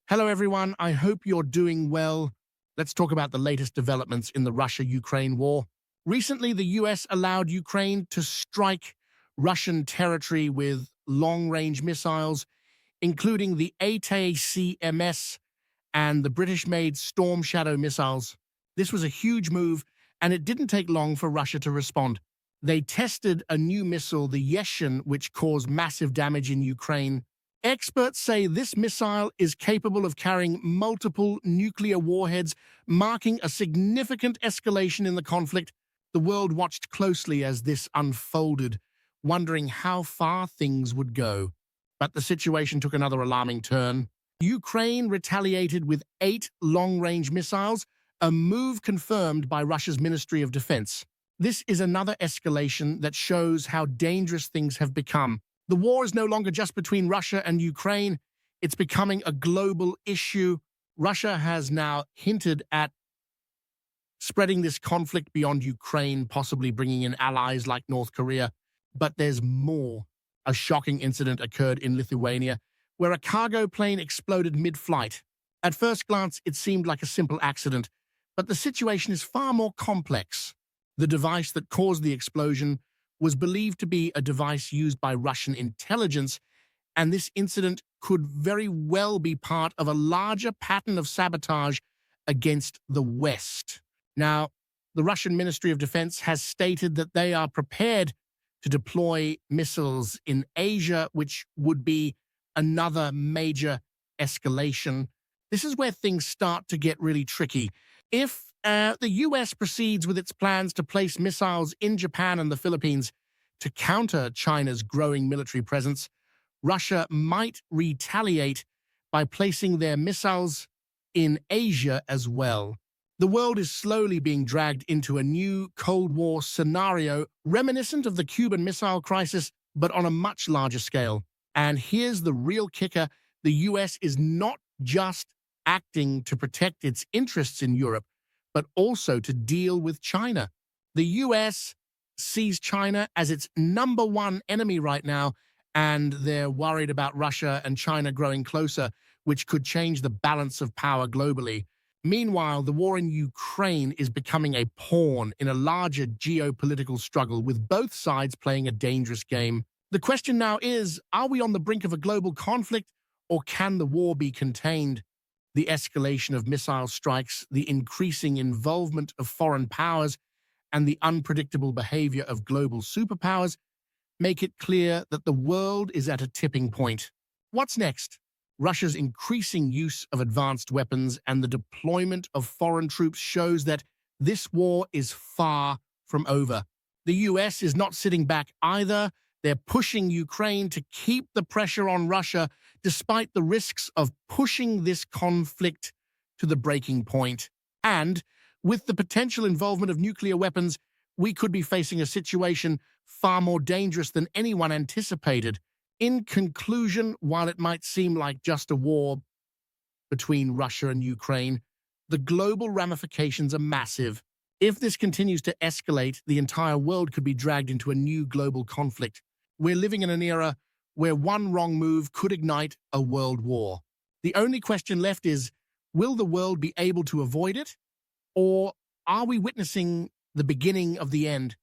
Hello, everyone. I hope you're doing well. Let's talk about the latest developments in the Russia-Ukraine war. Recently, the US allowed Ukraine to strike Russian territory with long-range missiles, including the ATACMS and the British-made Storm Shadow missiles. This was a huge move, and it didn't take long for Russia to respond. They tested a new missile, the Yeshin, which caused massive damage in Ukraine. Experts say this missile is capable of carrying multiple nuclear warheads, marking a significant escalation in the conflict. The world watched closely as this unfolded, wondering how far things would go. But the situation took another alarming turn. Ukraine retaliated with 8 long-range missiles, a move confirmed by Russia's Ministry of Defense. This is another escalation that shows how dangerous things have become. The war is no longer just between Russia and Ukraine. It's becoming a global issue. Russia has now hinted at spreading this conflict beyond Ukraine, possibly bringing in allies like North Korea. But there's more. A shocking incident occurred in Lithuania, where a cargo plane exploded mid-flight. At first glance, it seemed like a simple accident, but the situation is far more complex. The device that caused the explosion was believed to be a device used by Russian intelligence, and this incident could very well be part of a larger pattern of sabotage against the West. Now, the Russian Ministry of Defense has stated that they are prepared to deploy missiles in Asia, which would be another major escalation. This is where things start to get really tricky. If the US proceeds with its plans to place missiles in Japan and the Philippines to counter China's growing military presence, Russia might retaliate by placing their missiles in Asia as well. The world is slowly being dragged into a new Cold War scenario reminiscent of the Cuban Missile Crisis, but on a much larger scale. And here's the real kicker: the US is not just acting to protect its interests in Europe, but also to deal with China. The US sees China as its #1 enemy right now, and they're worried about Russia and China growing closer, which could change the balance of power globally. Meanwhile, the war in Ukraine is becoming a pawn in a larger geopolitical struggle, with both sides playing a dangerous game. The question now is, are we on the brink of a global conflict, or can the war be contained? The escalation of missile strikes, the increasing involvement of foreign powers, and the unpredictable behavior of global superpowers make it clear that the world is at a tipping point. What's next? Russia's increasing use of advanced weapons and the deployment of foreign troops shows that this war is far from over. The US is not sitting back either. They're pushing Ukraine to keep the pressure on Russia, despite the risks of pushing this conflict to the breaking point. And with the potential involvement of nuclear weapons, we could be facing a situation far more dangerous than anyone anticipated. In conclusion, while it might seem like just a war between Russia and Ukraine, the global ramifications are massive. If this continues to escalate, the entire world could be dragged into a new global conflict. We're living in an era where one wrong move could ignite a world war. The only question left is, will the world be able to avoid it? Or are we witnessing the beginning of the end?